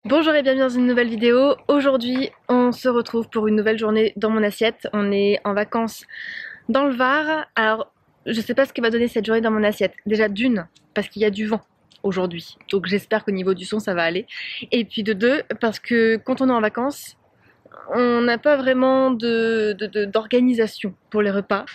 Bonjour et bienvenue dans une nouvelle vidéo. Aujourd'hui on se retrouve pour une nouvelle journée dans mon assiette. On est en vacances dans le Var. Alors je sais pas ce que va donner cette journée dans mon assiette. Déjà d'une, parce qu'il y a du vent aujourd'hui. Donc j'espère qu'au niveau du son ça va aller. Et puis de deux, parce que quand on est en vacances, on n'a pas vraiment d'organisation pour les repas.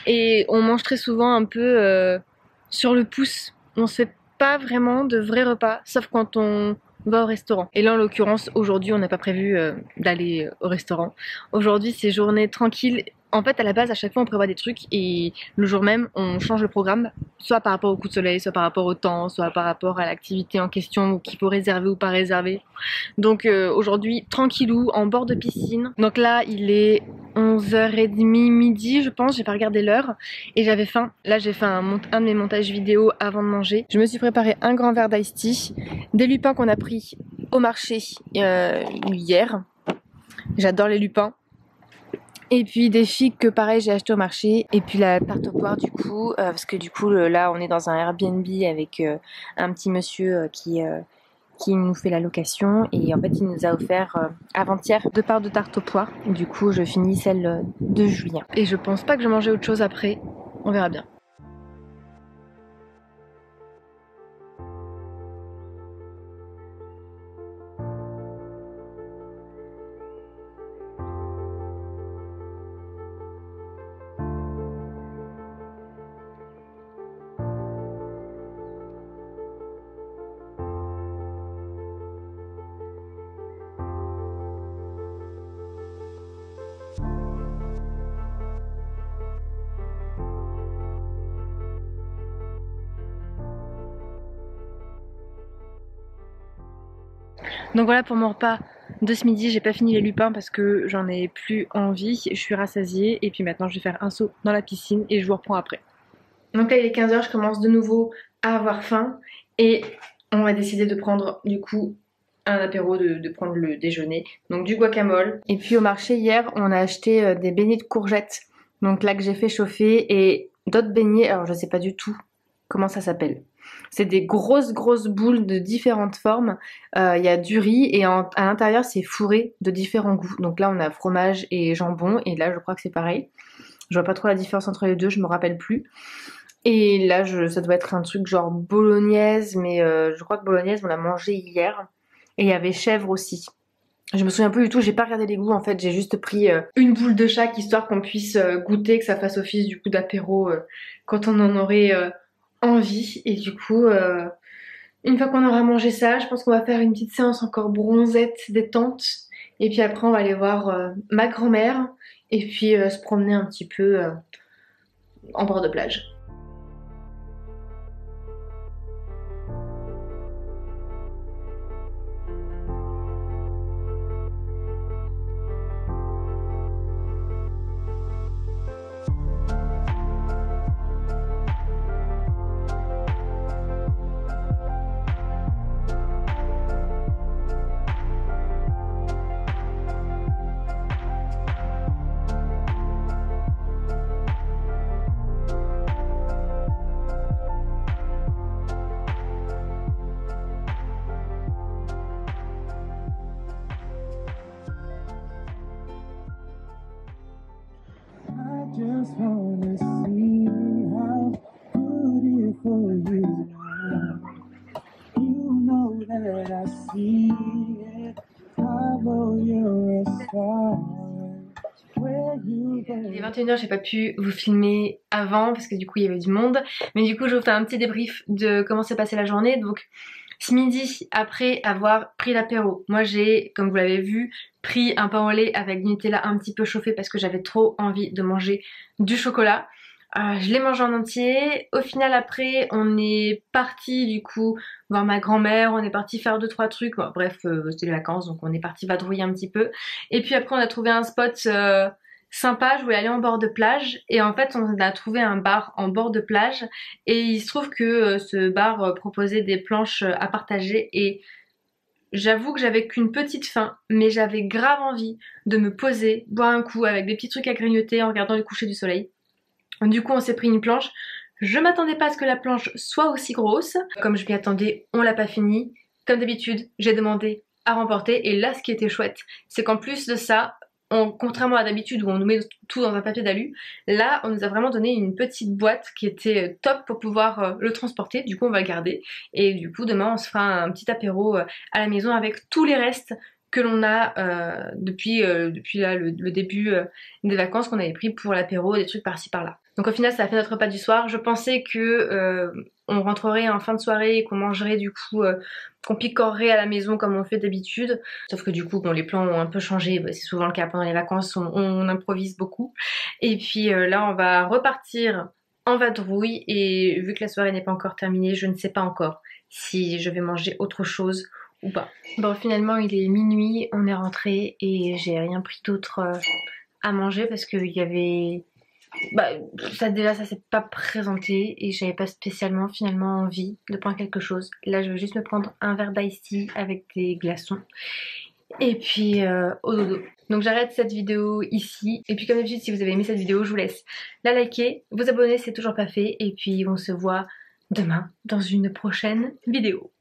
Et on mange très souvent un peu sur le pouce. On se fait pas vraiment de vrais repas, sauf quand on va au restaurant. Et là en l'occurrence aujourd'hui on n'a pas prévu d'aller au restaurant. Aujourd'hui c'est journée tranquille. En fait à la base à chaque fois on prévoit des trucs et le jour même on change le programme, soit par rapport au coup de soleil, soit par rapport au temps, soit par rapport à l'activité en question qu'il faut réserver ou pas réserver. Donc aujourd'hui tranquillou en bord de piscine. Donc là il est 11h30 midi je pense, j'ai pas regardé l'heure et j'avais faim. Là j'ai fait un de mes montages vidéo avant de manger. Je me suis préparé un grand verre d'ice tea, des lupins qu'on a pris au marché hier. J'adore les lupins. Et puis des figues que pareil j'ai acheté au marché. Et puis la tarte aux poires du coup, parce que du coup là on est dans un Airbnb avec un petit monsieur qui nous fait la location et en fait il nous a offert avant-hier 2 parts de tarte aux poires. Du coup je finis celle de Julien. Et je pense pas que je vais manger autre chose après, on verra bien. Donc voilà pour mon repas de ce midi, j'ai pas fini les lupins parce que j'en ai plus envie, je suis rassasiée et puis maintenant je vais faire un saut dans la piscine et je vous reprends après. Donc là il est 15h, je commence de nouveau à avoir faim et on va décider de prendre du coup un apéro, de prendre le déjeuner, donc du guacamole. Et puis au marché hier on a acheté des beignets de courgettes, donc là que j'ai fait chauffer et d'autres beignets, alors je sais pas du tout comment ça s'appelle. C'est des grosses boules de différentes formes. Il y a du riz et à l'intérieur c'est fourré de différents goûts. Donc là on a fromage et jambon et là je crois que c'est pareil. Je vois pas trop la différence entre les deux, je me rappelle plus. Et là ça doit être un truc genre bolognaise, mais je crois que bolognaise on l'a mangé hier. Et il y avait chèvre aussi. Je me souviens plus du tout, j'ai pas regardé les goûts en fait, j'ai juste pris une boule de chaque histoire qu'on puisse goûter, que ça fasse office du coup d'apéro quand on en aurait envie. Et du coup, une fois qu'on aura mangé ça, je pense qu'on va faire une petite séance encore bronzette, détente. Et puis après, on va aller voir ma grand-mère et puis se promener un petit peu en bord de plage. Just wanna see how beautiful you are. You know that I see it. I know you're a star. Where you go. Il est 21h, j'ai pas pu vous filmer avant parce que du coup il y avait du monde. Mais du coup je vous fais un petit débrief de comment s'est passée la journée. Donc ce midi, après avoir pris l'apéro, moi j'ai, comme vous l'avez vu, pris un pain au lait avec du Nutella un petit peu chauffé parce que j'avais trop envie de manger du chocolat. Je l'ai mangé en entier. Au final après on est parti du coup voir ma grand-mère, on est parti faire 2-3 trucs. Bon, bref, c'était les vacances donc on est parti vadrouiller un petit peu. Et puis après on a trouvé un spot sympa, je voulais aller en bord de plage et en fait on a trouvé un bar en bord de plage et il se trouve que ce bar proposait des planches à partager et j'avoue que j'avais qu'une petite faim mais j'avais grave envie de me poser, boire un coup avec des petits trucs à grignoter en regardant le coucher du soleil. Du coup on s'est pris une planche, je m'attendais pas à ce que la planche soit aussi grosse, comme je m'y attendais on l'a pas fini, comme d'habitude j'ai demandé à remporter. Et là, ce qui était chouette, c'est qu'en plus de ça, contrairement à d'habitude où on nous met tout dans un papier d'alu, là on nous a vraiment donné une petite boîte qui était top pour pouvoir le transporter. Du coup on va le garder et du coup demain on se fera un petit apéro à la maison avec tous les restes que l'on a depuis là, le début des vacances qu'on avait pris pour l'apéro, des trucs par-ci par-là. Donc au final ça a fait notre repas du soir. Je pensais que on rentrerait en fin de soirée et qu'on mangerait du coup, qu'on picorerait à la maison comme on fait d'habitude. Sauf que du coup bon, les plans ont un peu changé, bah, c'est souvent le cas pendant les vacances, on improvise beaucoup. Et puis là on va repartir en vadrouille et vu que la soirée n'est pas encore terminée, je ne sais pas encore si je vais manger autre chose ou pas. Bon finalement il est minuit, on est rentré et j'ai rien pris d'autre à manger parce qu'il y avait... Bah ça déjà ça s'est pas présenté et j'avais pas spécialement finalement envie de prendre quelque chose. Là je vais juste me prendre un verre d'ice tea avec des glaçons et puis au dodo. Donc j'arrête cette vidéo ici et puis comme d'habitude si vous avez aimé cette vidéo je vous laisse la liker, vous abonner si c'est toujours pas fait et puis on se voit demain dans une prochaine vidéo.